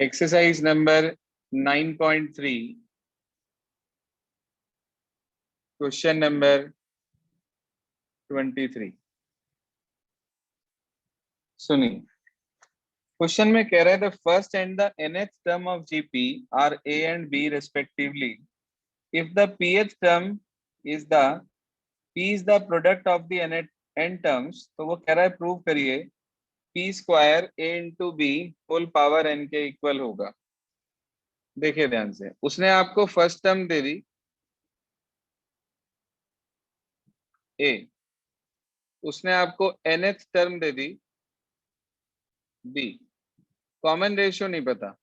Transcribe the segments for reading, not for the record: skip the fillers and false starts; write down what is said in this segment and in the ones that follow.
Exercise number 9.3 question number 23। सुनिए, question में कह रहा है the first and the nth term of GP are a and b respectively if the pth term is the p is the product of the n terms. तो वो कह रहा है प्रूव करिए p square a into B whole power n के equal होगा। देखिए ध्यान से, उसने आपको फर्स्ट टर्म दे दी a, उसने आपको nth टर्म दे दी b, कॉमन रेशियो नहीं पता।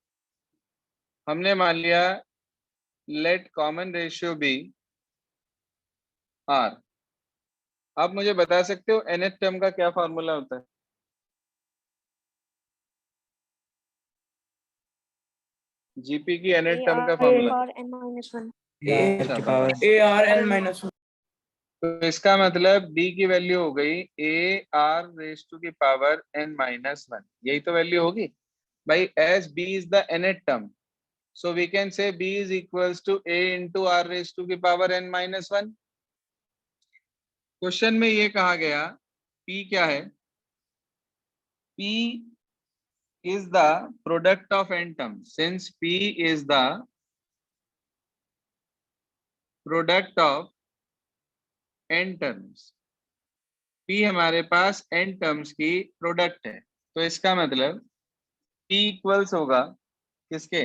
हमने मान लिया let common ratio be r। आप मुझे बता सकते हो nth टर्म का क्या फॉर्मूला होता है? जीपी की nth टर्म का फॉर्मूला तो इसका मतलब b की वैल्यू हो गई a r रेज टू की पावर n-1। यही तो वैल्यू होगी भाई, as b is the nth term, so we can say b is equals to a into r raised to the power n-1। Question में ये कहा गया p क्या है? p is the product of n terms। since p is the product of n terms, p हमारे पास n terms की product है, तो इसका मतलब p इक्वल्स होगा किसके?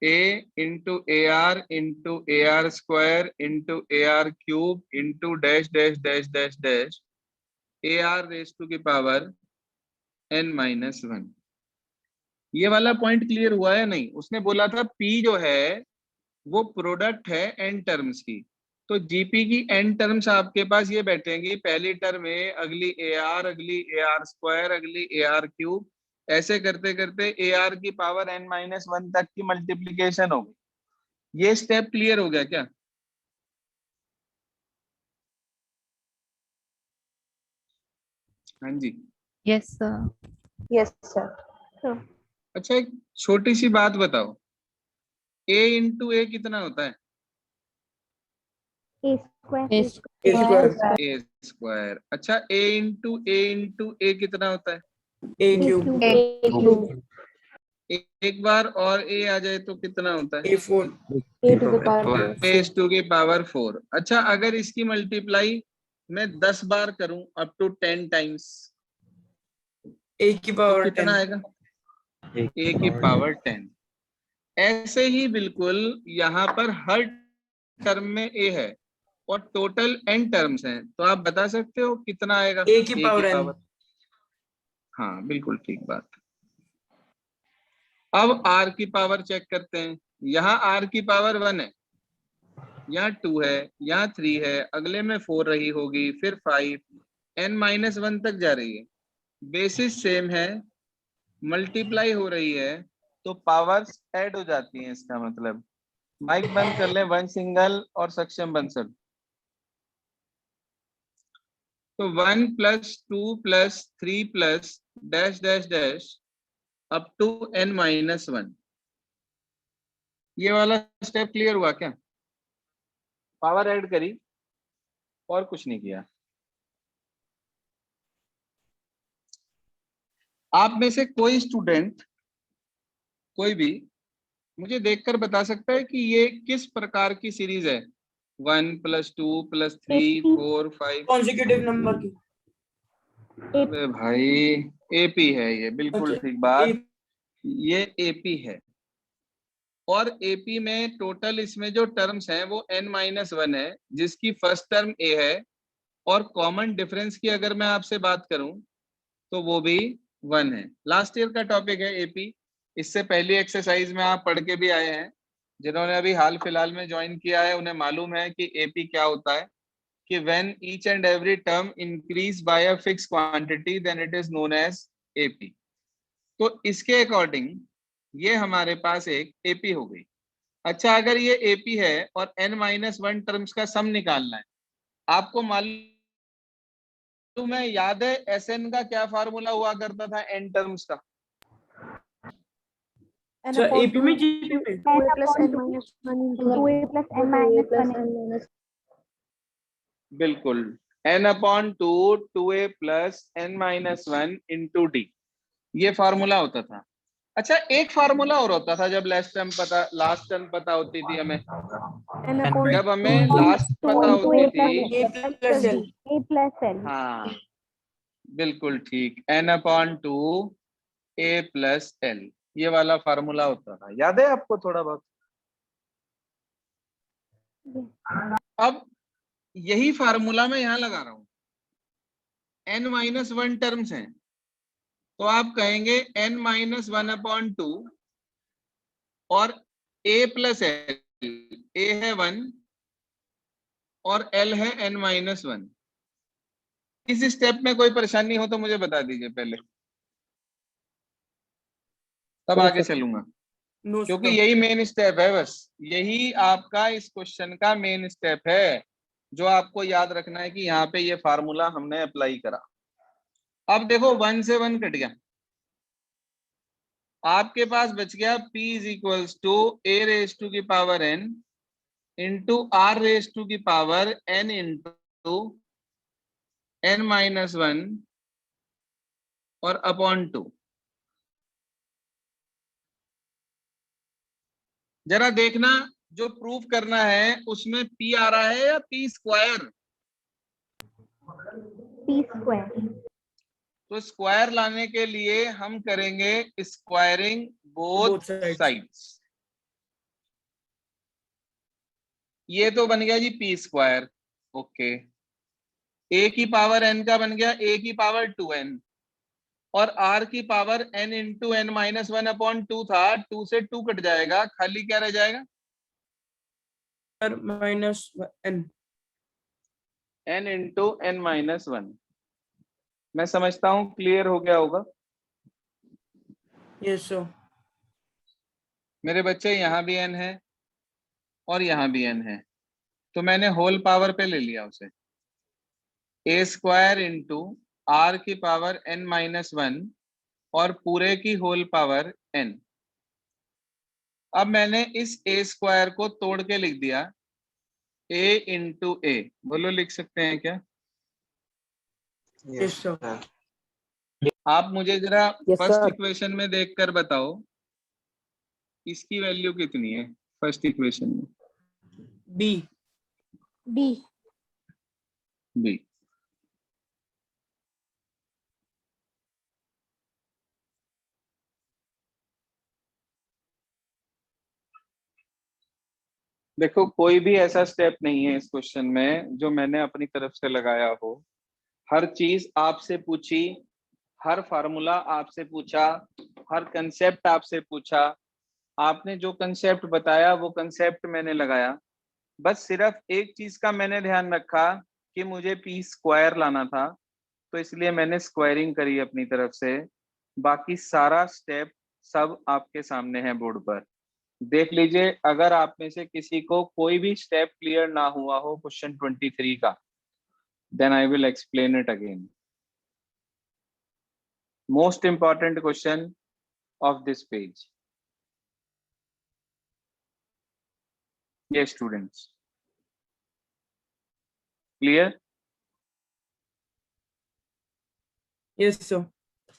a into A R square into A R cube into dash dash dash dash dash A R raise to की पावर n-1। ये वाला पॉइंट क्लियर हुआ है नहीं? उसने बोला था p जो है वो प्रोडक्ट है n टर्म्स की, तो जीपी की n टर्म्स आपके पास ये बैठेंगी, पहली टर्म है, अगली ए आर, अगली ए आर स्क्वायर, अगली ए आर क्यूब, ऐसे करते करते ए आर की पावर n-1 तक की मल्टीप्लीकेशन होगी। ये स्टेप क्लियर हो गया क्या? हाँ जी, यस सर। Yes sir. अच्छा एक छोटी सी बात बताओ, a इंटू ए कितना होता है? ए ए स्क्वायर। अच्छा a इंटू ए कितना होता है? ए क्यूब। एक बार और a आ जाए तो कितना होता है? A to the power raise to की पावर 4। अच्छा अगर इसकी मल्टीप्लाई मैं 10 बार करूं अप टू 10 टाइम्स, ए की पावर तो कितना आएगा? a की पावर 10। ऐसे ही बिल्कुल यहाँ पर हर टर्म में a है और टोटल n टर्म्स हैं, तो आप बता सकते हो कितना आएगा? ए की पावर। हाँ बिल्कुल ठीक बात। अब r की पावर चेक करते हैं। यहाँ r की पावर 1 है, यहाँ 2 है, यहाँ 3 है, अगले में 4 रही होगी, फिर 5, n-1 तक जा रही है, बेसिस सेम है, मल्टीप्लाई हो रही है, तो पावर्स ऐड हो जाती हैं। इसका मतलब माइक बंद कर लें, वन सिंगल और सक्षम बंसल। तो 1 + 2 + 3 + dash dash dash up to n-1। ये वाला स्टेप क्लियर हुआ क्या? पावर ऐड करी और कुछ नहीं किया। आप में से कोई स्टूडेंट, कोई भी मुझे देखकर बता सकता है कि ये किस प्रकार की सीरीज है? 1 + 2 + 3 4 5 कॉन्सेक्यूटिव नंबर की। अरे भाई एपी है ये, बिल्कुल ठीक बात, ये एपी है। और एपी में टोटल इसमें जो टर्म्स हैं वो n-1 है, जिसकी फर्स्ट टर्म a है, और कॉमन डिफरेंस की अगर मैं आपसे बात करूं तो वो भी 1 है। लास्ट ईयर का टॉपिक है एपी। इससे पहली एक्सरसाइज में आप पढ़ के भी आए हैं, जिन्होंने अभी हाल फिलहाल में ज्वाइन किया है उन्हें मालूम है कि एपी क्या होता है, कि when each and every term increase by a fix quantity then it is known as AP. तो इसके अकॉर्डिंग ये हमारे पास एक एपी हो गई। अच्छा अगर ये एपी है और n-1 टर्म्स का सम निकालना है, आपको मालूम है, याद है एसएन का क्या फार्मूला हुआ करता था n टर्म्स का? अच्छा एपी में जीपी में 2a plus n minus 1 into 2a plus n minus बिल्कुल n/2 2a+n-1 इंटू डी, ये फॉर्मूला होता था। अच्छा एक फार्मूला और होता था जब लास्ट टर्म पता होती थी हमें, n upon जब हमें लास्ट पता होती थी। a plus l a plus l। हाँ बिल्कुल ठीक, n/2 a+l, ये वाला फार्मूला होता था, याद है आपको थोड़ा बहुत? अब यही फार्मूला मैं यहाँ लगा रहा हूं, n-1 टर्म्स हैं, तो आप कहेंगे n-1/2 और a+l, a है 1 और l है n-1। इस स्टेप में कोई परेशानी हो तो मुझे बता दीजिए पहले, तब आगे चलूंगा, नो क्योंकि यही मेन स्टेप है, बस यही आपका इस क्वेश्चन का मेन स्टेप है, जो आपको याद रखना है कि यहाँ पे ये फार्मूला हमने अप्लाई करा। अब देखो 1 से 1 कट गया, आपके पास बच गया p is equals to a⁻n into r⁻n into n-1 और अपॉन 2। जरा देखना जो प्रूफ करना है उसमें p आ रहा है या p स्क्वायर। p square। तो स्क्वायर लाने के लिए हम करेंगे squaring both Both sides। Sides. ये तो बन गया जी p स्क्वायर, ओके। a की पावर n का बन गया a की पावर 2n और r की पावर n इंटू n-1/2 था, 2 से 2 कट जाएगा, खाली क्या रह जाएगा? Minus n n into n-1। मैं समझता हूं क्लियर हो गया होगा यस सर। मेरे बच्चे। यहाँ भी n है और यहाँ भी n है, तो मैंने होल पावर पे ले लिया उसे, a² इंटू r की पावर n-1 और पूरे की होल पावर n। अब मैंने इस a² को तोड़ के लिख दिया a इंटू a, बोलो लिख सकते हैं क्या? Yes sir. आप मुझे जरा Yes, फर्स्ट sir। इक्वेशन में देखकर बताओ इसकी वैल्यू कितनी है फर्स्ट इक्वेशन में? b b b। देखो कोई भी ऐसा स्टेप नहीं है इस क्वेश्चन में जो मैंने अपनी तरफ से लगाया हो, हर चीज आपसे पूछी, हर फार्मूला आपसे पूछा, हर कंसेप्ट आपसे पूछा, आपने जो कंसेप्ट बताया वो कंसेप्ट मैंने लगाया। बस सिर्फ एक चीज का मैंने ध्यान रखा कि मुझे p स्क्वायर लाना था, तो इसलिए मैंने स्क्वायरिंग करी अपनी तरफ से। बाकी सारा स्टेप सब आपके सामने है बोर्ड पर, देख लीजिए। अगर आप में से किसी को कोई भी स्टेप क्लियर ना हुआ हो क्वेश्चन 23 का, then I will explain it again. Most important question of this page. ये students clear? Yes sir.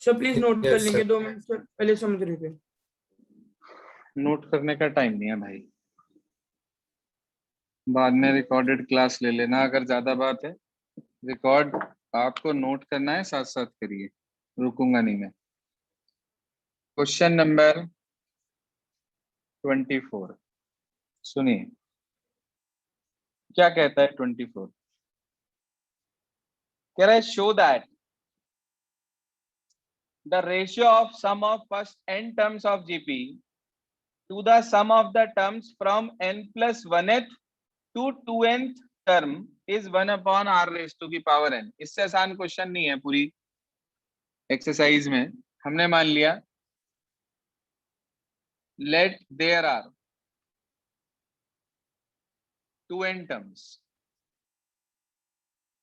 Sir please note कर लेंगे 2 मिनट सर, पहले समझ रहे थे। नोट करने का टाइम नहीं है भाई, बाद में रिकॉर्डेड क्लास ले लेना अगर ज्यादा बात है। रिकॉर्ड आपको नोट करना है, साथ साथ करिए, रुकूंगा नहीं मैं। क्वेश्चन नंबर 24 सुनिए क्या कहता है। 24 कह रहा है show that the ratio of sum of first n terms of GP to the sum of the terms from n plus 1th to 2nth term is 1/r⁻n। इससे आसान क्वेश्चन नहीं है पूरी एक्सरसाइज में। हमने मान लिया let there are 2n terms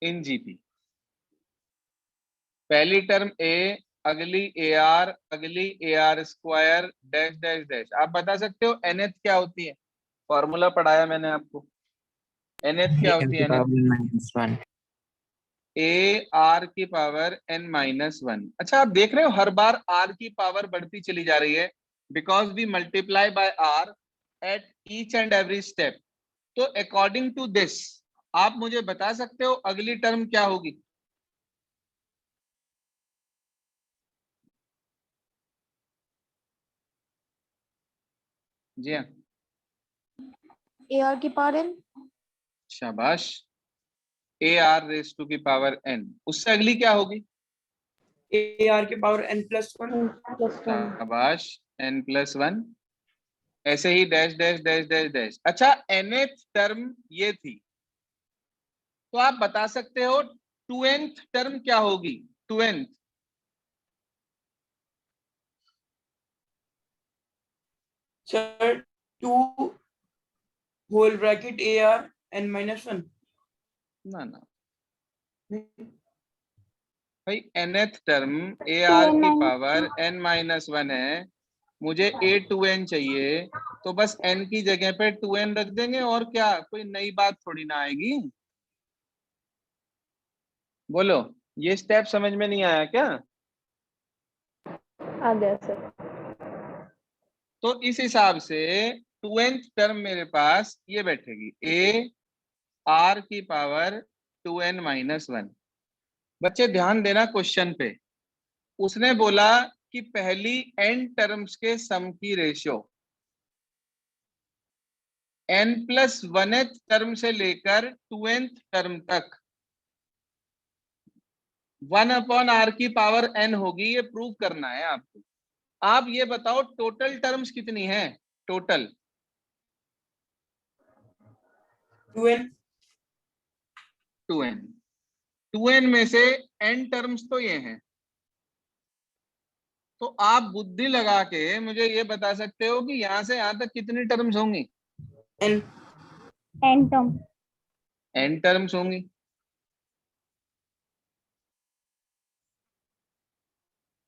in GP। पहली टर्म a अगली AR, अगली AR square dash dash dash. आप बता सकते हो nth क्या होती है? फॉर्मूला पढ़ाया मैंने आपको। nth क्या होती है? nth AR की पावर n-1। अच्छा, आप देख रहे हो हर बार R की पावर बढ़ती चली जा रही है, because we multiply by R at each and every step. तो अकॉर्डिंग टू दिस आप मुझे बता सकते हो अगली टर्म क्या होगी? जी हाँ, AR की पावर n शाबाश। AR रेस टू की पावर n। उससे अगली क्या होगी? AR की पावर n+1। plus 1. शाबाश, n+1। ऐसे ही dash dash dash dash dash. अच्छा, nth टर्म ये थी, तो आप बता सकते हो 2nth टर्म क्या होगी? 2nth sir 2 whole bracket AR n-1। ना ना भाई, nth टर्म AR 2n की minus पावर n-1 है, मुझे A2n चाहिए, तो बस n की जगह पे 2n रख देंगे, और क्या, कोई नई बात थोड़ी ना आएगी। बोलो, ये स्टेप समझ में नहीं आया क्या? आ गया सर. तो इस हिसाब से 2nth टर्म मेरे पास ये बैठेगी, AR की पावर 2n-1। बच्चे ध्यान देना क्वेश्चन पे, उसने बोला कि पहली n टर्म्स के सम की रेशियो n+1th टर्म से लेकर 2nth टर्म तक 1/r की पावर n होगी, ये प्रूव करना है आपको। आप ये बताओ टोटल टर्म्स कितनी है? Total 2n 2n। 2n में से n टर्म्स तो ये हैं, तो आप बुद्धि लगा के मुझे ये बता सकते हो कि यहां से यहां तक कितनी टर्म्स होंगी? n n term. n terms होंगी।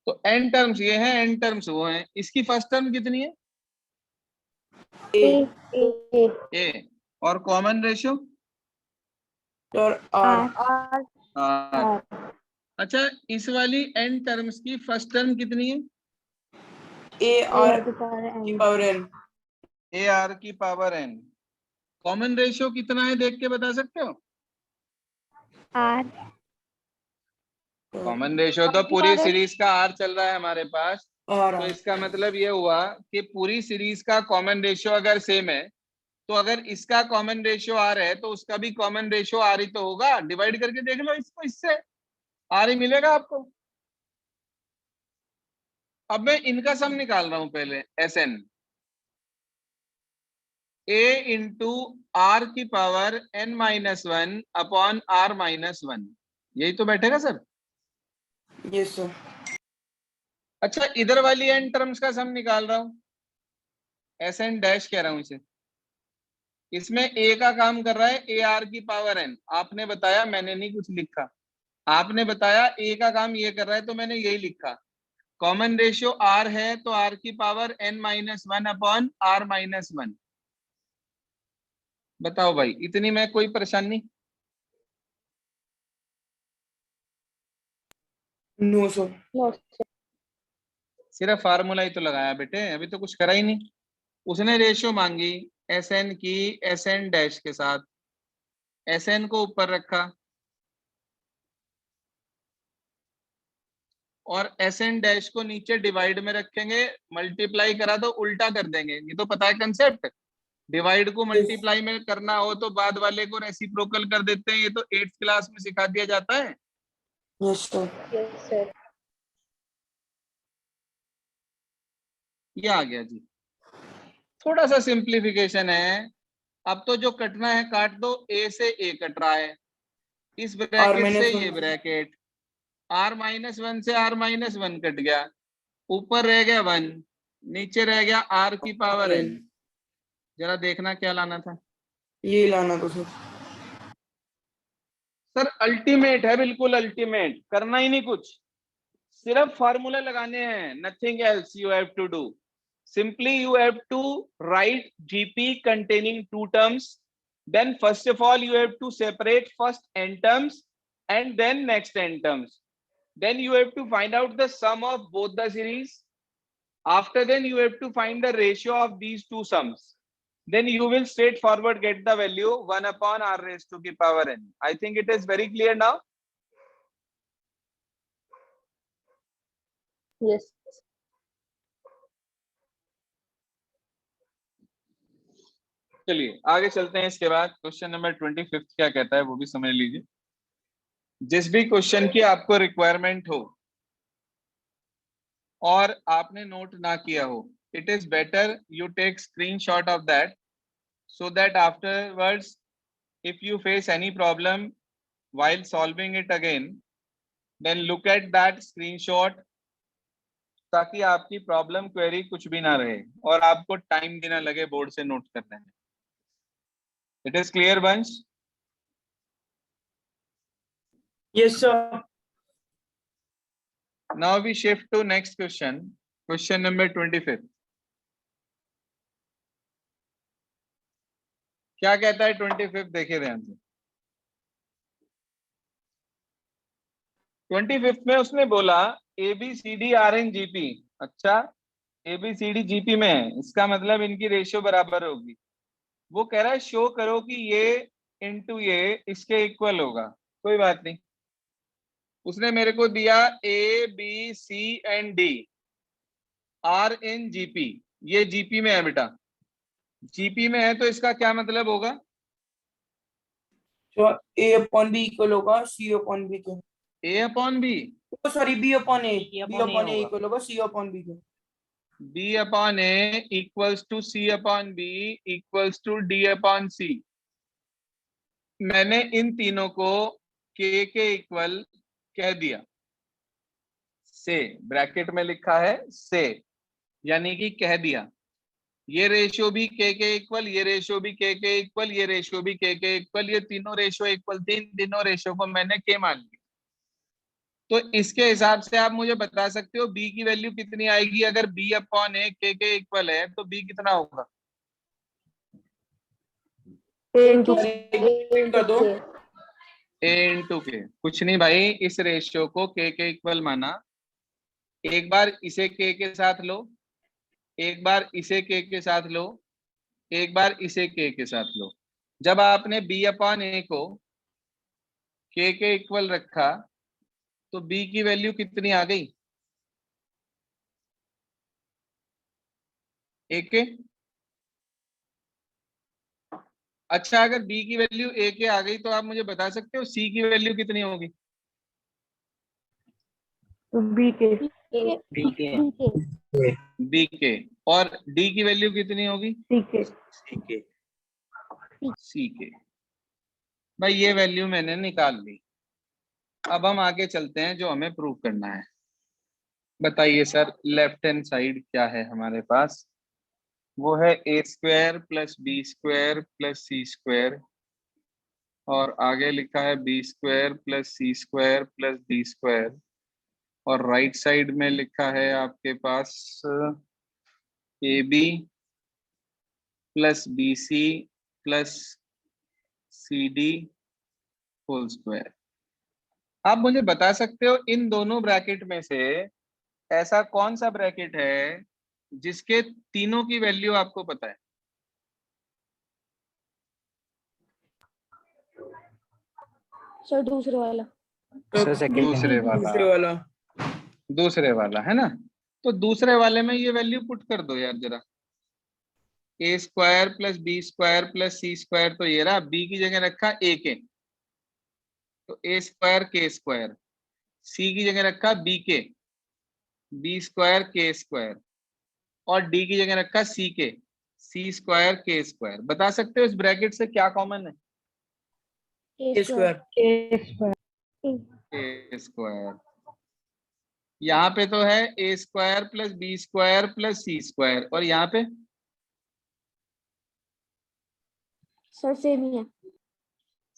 तो n टर्म्स ये हैं, n टर्म्स वो हैं। इसकी फर्स्ट टर्म कितनी है? a A a। और कॉमन रेशियो और r R r। R अच्छा, इस वाली n टर्म्स की फर्स्ट टर्म कितनी है? AR की पावर की n. Power n। AR की पावर n। कॉमन रेशियो कितना है देख के बता सकते हो? R कॉमन रेशियो तो की पूरी पावर सीरीज का r चल रहा है हमारे पास, और तो इसका मतलब ये हुआ कि पूरी सीरीज का कॉमन रेशियो अगर सेम है, तो अगर इसका कॉमन रेशियो r है तो उसका भी कॉमन रेशियो r ही तो होगा। डिवाइड करके देख लो इसको, इससे r ही मिलेगा आपको। अब मैं इनका सम निकाल रहा हूं पहले, Sn a इंटू r की पावर n-1 अपॉन r-1, यही तो बैठेगा सर। Yes sir. अच्छा, इधर वाली n टर्म्स का सम निकाल रहा हूं, Sn डैश कह रहा हूं इसे। इसमें a का काम कर रहा है AR की पावर n। आपने बताया, मैंने नहीं कुछ लिखा, आपने बताया a का काम ये कर रहा है, तो मैंने यही लिखा। कॉमन रेशियो r है, तो r की पावर n-1 अपॉन r-1। बताओ भाई, इतनी में कोई परेशानी? No sir. no सिर्फ फार्मूला ही तो लगाया बेटे, अभी तो कुछ करा ही नहीं। उसने रेशियो मांगी Sn की Sn डैश के साथ, Sn को ऊपर रखा और Sn डैश को नीचे डिवाइड में रखेंगे। मल्टीप्लाई करा तो उल्टा कर देंगे, ये तो पता है कंसेप्ट। डिवाइड को मल्टीप्लाई में करना हो तो बाद वाले को रेसिप्रोकल कर देते हैं, ये तो 8th क्लास में सिखा दिया जाता है। Yes sir. yes sir. ये आ गया जी, थोड़ा सा सिंप्लीफिकेशन है। अब तो जो कटना है काट दो, a से a कट रहा है, इस ब्रैकेट से ये r-1 ब्रैकेट, r-1 से r-1 कट गया, ऊपर रह गया 1, नीचे रह गया r की पावर n। जरा देखना क्या लाना था ये लाना तो सर। सर। अल्टीमेट है, बिल्कुल अल्टीमेट, करना ही नहीं कुछ, सिर्फ फॉर्मूला लगाने हैं, nothing else you have to do. Simply you have to write GP containing two terms. Then first of all you have to separate first n terms and then next n terms. Then you have to find out the sum of both the series. After then you have to find the ratio of these two sums. Then you will straightforward get the value 1 upon r raised to the power n. I think it is very clear now. Yes. चलिए आगे चलते हैं. इसके बाद question number 25 क्या कहता है वो भी समझ लीजिए. जिस भी क्वेश्चन की आपको रिक्वायरमेंट हो और आपने नोट ना किया हो, it is better you take screenshot of that so that afterwards if you face any problem while solving it again, then look at that screenshot, ताकि आपकी प्रॉब्लम क्वेरी कुछ भी ना रहे और आपको टाइम भी ना लगे बोर्ड से नोट करने में. It is clear bunch? Yes, sir. Now we shift to next question, question number 25. क्या कहता है 25? देखिए ध्यान से. 25 में उसने बोला ABCD RNGP. अच्छा, ABCD GP में है, इसका मतलब इनकी रेशियो बराबर होगी. वो कह रहा है शो करो कि ये इनटू ये इसके इक्वल होगा. कोई बात नहीं. उसने मेरे को दिया ABC and D R in GP. ये GP में है बेटा. GP में है तो इसका क्या मतलब होगा? So A upon B equal होगा C upon B के. A upon B. Oh sorry, B upon A. B B upon upon A A equal होगा C upon B के. B upon A equals to C upon B equals to D upon C. मैंने इन तीनों को K के equal कह दिया. से bracket में लिखा है से, यानी कि कह दिया. ये रेशियो भी K के इक्वल, ये रेशियो भी K के इक्वल, ये रेशियो भी K के इक्वल, ये तीनों रेशियो इक्वल. तीनों रेशियो को मैंने K मान लिया. तो इसके हिसाब से आप मुझे बता सकते हो B की वैल्यू कितनी आएगी अगर B अपॉन A K के इक्वल है, तो B कितना होगा? A into K. कुछ नहीं भाई, इस रेशियो को K के इक्वल माना. एक बार इसे K के साथ लो, एक बार इसे K के साथ लो, एक बार इसे K के साथ लो. जब आपने B अपॉन A को K के इक्वल रखा तो B की वैल्यू कितनी आ गई? A के. अच्छा, अगर B की वैल्यू A के आ गई तो आप मुझे बता सकते हो C की वैल्यू कितनी होगी? B के. B के. और D की वैल्यू कितनी होगी? C के. C के. भाई ये वैल्यू मैंने निकाल ली. अब हम आगे चलते हैं जो हमें प्रूव करना है. बताइए सर, लेफ्ट हैंड साइड क्या है हमारे पास? वो है A square plus B square plus C square, और आगे लिखा है B square plus C square plus D square, और राइट साइड में लिखा है आपके पास AB plus BC plus CD whole square. आप मुझे बता सकते हो इन दोनों ब्रैकेट में से ऐसा कौन सा ब्रैकेट है जिसके तीनों की वैल्यू आपको पता है? सर दूसरे वाला. दूसरे वाला है ना. तो दूसरे वाले में ये वैल्यू पुट कर दो यार जरा. A square plus B square plus C square, तो ये रहा. B की जगह रखा A के, तो A square K square. C की जगह रखा B के, B स्क्वायर K स्क्वायर, और D की जगह रखा C के, C स्क्वायर K स्क्वायर. बता सकते हो इस ब्रैकेट से क्या कॉमन है? A square. A square. यहाँ पे तो है A square plus B square plus C square, और यहाँ पे सर सेम ही है.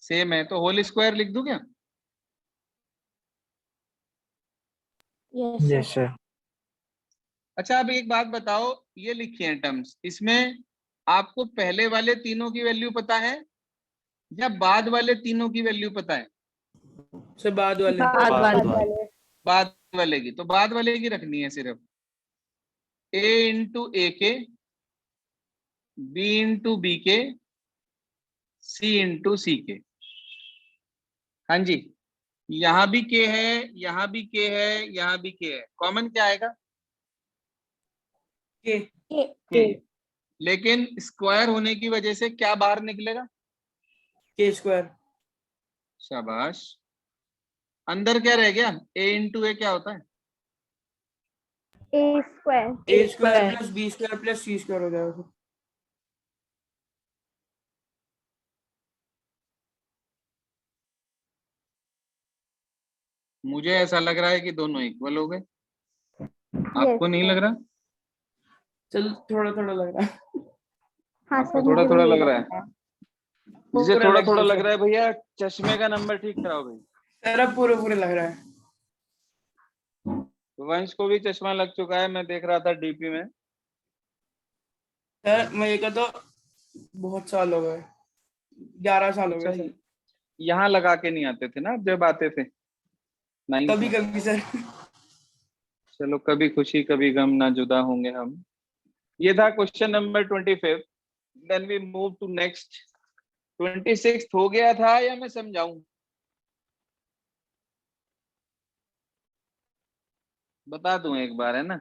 सेम है, तो होल स्क्वायर लिख दूं क्या? Yes, sir. Yes, sir. अच्छा अब एक बात बताओ, ये लिखी है टर्म्स, इसमें आपको पहले वाले तीनों की वैल्यू पता है या बाद वाले तीनों की वैल्यू पता है? सर बाद वाले। बाद वाले। बाद वाले की, तो बाद वाले की रखनी है सिर्फ। a इंटू ए के, b इंटू बी के, c इंटू सी के। हाँ जी, यहाँ भी के है, यहाँ भी के है, यहाँ भी के है, कॉमन क्या आएगा? के। के। लेकिन स्क्वायर होने की वजह से क्या बाहर निकलेगा? के स्क्वायर। शाबाश। अंदर क्या रह गया? a इंटू ए क्या होता है? A square. A square plus B square plus C square हो जाएगा सर। मुझे ऐसा लग रहा है कि दोनों इक्वल हो गए, आपको Yes, नहीं sir. लग रहा? चल थोड़ा थोड़ा लग रहा है। हाँ आपको सर, थोड़ा मुझे थोड़ा भी लग यही रहा है? लगता है। जिसे पूरा थोड़ा लग थोड़ा गया लग सर। रहा है भैया, चश्मे का नंबर ठीक कराओ भाई। सर अब पूरे पूरे लग रहा है। वंश को भी चश्मा लग चुका है, मैं देख रहा था डीपी में। सर मेरे का तो बहुत साल हो गए, 11 साल हो अच्छा, गए सर। यहाँ लगा के नहीं आते थे ना जब आते थे 9th कभी में? कभी सर। चलो, कभी खुशी कभी गम ना जुदा होंगे हम। ये था question number 25। Then we move to next. 26 हो गया था या मैं समझाऊं? बता दूं एक बार, है ना?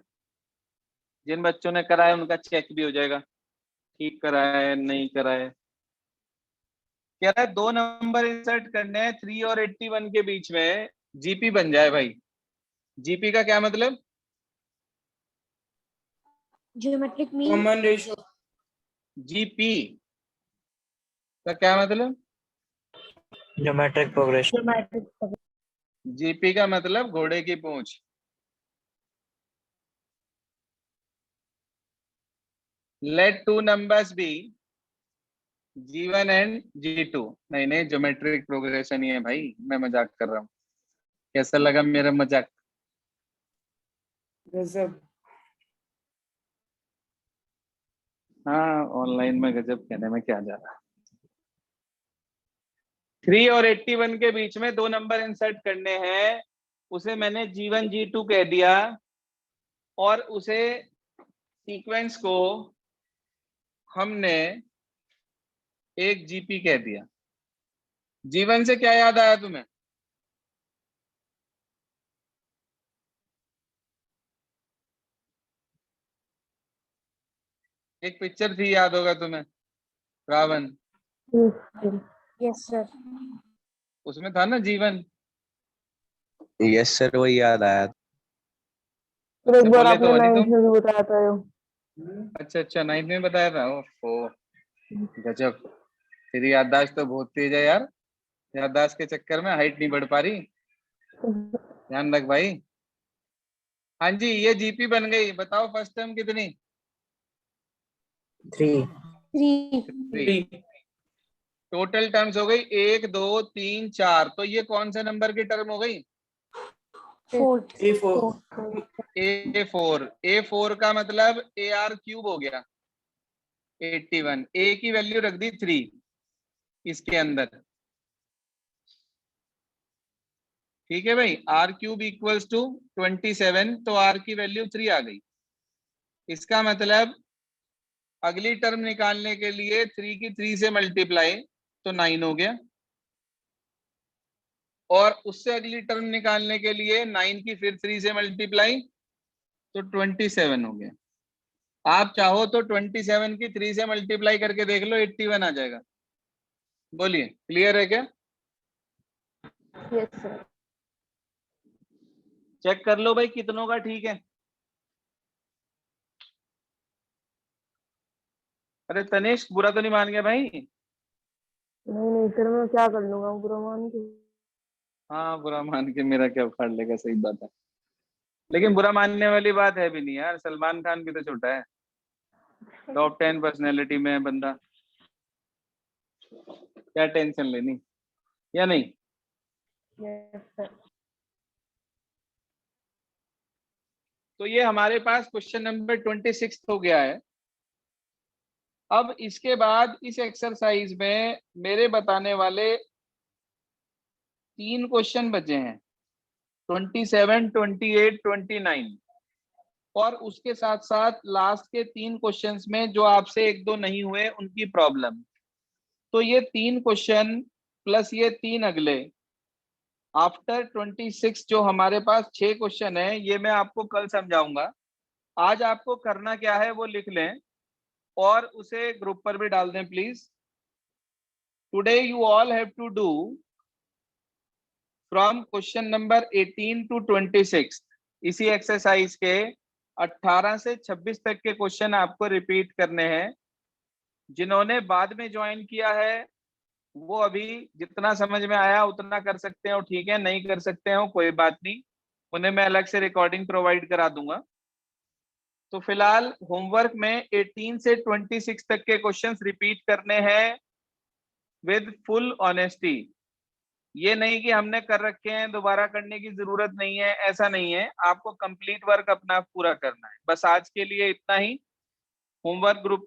जिन बच्चों ने करा है उनका चेक भी हो जाएगा, ठीक करा है नहीं करा है। कह रहा है 2 नंबर इंसर्ट करने हैं 3 और 81 के बीच में, जीपी बन जाए भाई। जीपी का क्या मतलब? Geometric mean. Common ratio. GP का क्या मतलब? Geometric progression. Geometric. जीपी का मतलब घोड़े की पूंछ। Let 2 numbers be G1 and G2। नहीं नहीं, ज्योमेट्रिक प्रोग्रेशन ही है भाई, मैं मजाक कर रहा हूँ। कैसा लगा मेरा मजाक? गजब। हाँ, ऑनलाइन में गजब कहने में क्या जा रहा है। 3 और 81 के बीच में 2 नंबर इंसर्ट करने हैं, उसे मैंने G1 G2 कह दिया, और उसे सीक्वेंस को हमने एक जीपी कह दिया। जीवन से क्या याद आया तुम्हें? एक पिक्चर थी, याद होगा तुम्हें, रावण। Yes, sir. उसमें था ना जीवन। यस सर, वही याद आया। तो एक अच्छा, बार बोले आपने तो नहीं 9th तुम? में भी बताया था यो। अच्छा अच्छा, 9th में बताया था। ओहो, गजब। तेरी याददाश्त तो बहुत तेज है यार। याददाश्त के चक्कर में हाइट नहीं बढ़ पा रही, ध्यान रख भाई। हाँ जी, ये जीपी बन गई। बताओ फर्स्ट टर्म कितनी? 3. 3. 3। टोटल टर्म्स हो गई 1 2 3 4। तो ये कौन से नंबर की टर्म हो गई? 4. A4। A4। A4 का मतलब AR क्यूब हो गया 81। A की वैल्यू रख दी 3 इसके अंदर, ठीक है भाई। R क्यूब इक्वल्स टू 27, तो R की वैल्यू 3 आ गई। इसका मतलब अगली टर्म निकालने के लिए 3 की 3 से मल्टीप्लाई, तो 9 हो गया, और उससे अगली टर्म निकालने के लिए 9 की फिर 3 से मल्टीप्लाई, तो 27 हो गया। आप चाहो तो 27 की 3 से मल्टीप्लाई करके देख लो, 81 आ जाएगा। बोलिए, क्लियर है क्या? Yes, sir. चेक कर लो भाई कितनों का ठीक है। अरे तनिष्क, बुरा तो नहीं मान गया भाई? नहीं सर, मैं क्या कर लूंगा बुरा मान के। हाँ, बुरा मान के मेरा क्या उखाड़ लेगा, सही बात है। लेकिन बुरा मानने वाली बात है भी नहीं यार, सलमान खान भी तो छोटा है, टॉप 10 पर्सनैलिटी में है बंदा, क्या टेंशन लेनी, या नहीं? Yes, sir. तो ये हमारे पास क्वेश्चन नंबर 26 हो गया है। अब इसके बाद इस एक्सरसाइज में मेरे बताने वाले 3 क्वेश्चन बचे हैं, 27, 28, 29, और उसके साथ साथ लास्ट के 3 क्वेश्चंस में जो आपसे 1-2 नहीं हुए उनकी प्रॉब्लम। तो ये 3 क्वेश्चन प्लस ये 3 अगले, आफ्टर 26 जो हमारे पास 6 क्वेश्चन है, ये मैं आपको कल समझाऊंगा। आज आपको करना क्या है वो लिख लें और उसे ग्रुप पर भी डाल दें please. Today you all have to do from question number 18 to 26, इसी एक्सरसाइज के 18 से 26 तक के क्वेश्चन आपको रिपीट करने हैं। जिन्होंने बाद में ज्वाइन किया है वो अभी जितना समझ में आया उतना कर सकते हो, ठीक है, नहीं कर सकते हो कोई बात नहीं, उन्हें मैं अलग से रिकॉर्डिंग प्रोवाइड करा दूंगा। तो फिलहाल होमवर्क में 18 से 26 तक के क्वेश्चंस रिपीट करने हैं विद फुल ऑनेस्टी। ये नहीं कि हमने कर रखे हैं दोबारा करने की जरूरत नहीं है, ऐसा नहीं है, आपको कंप्लीट वर्क अपना पूरा करना है। बस आज के लिए इतना ही। Homework group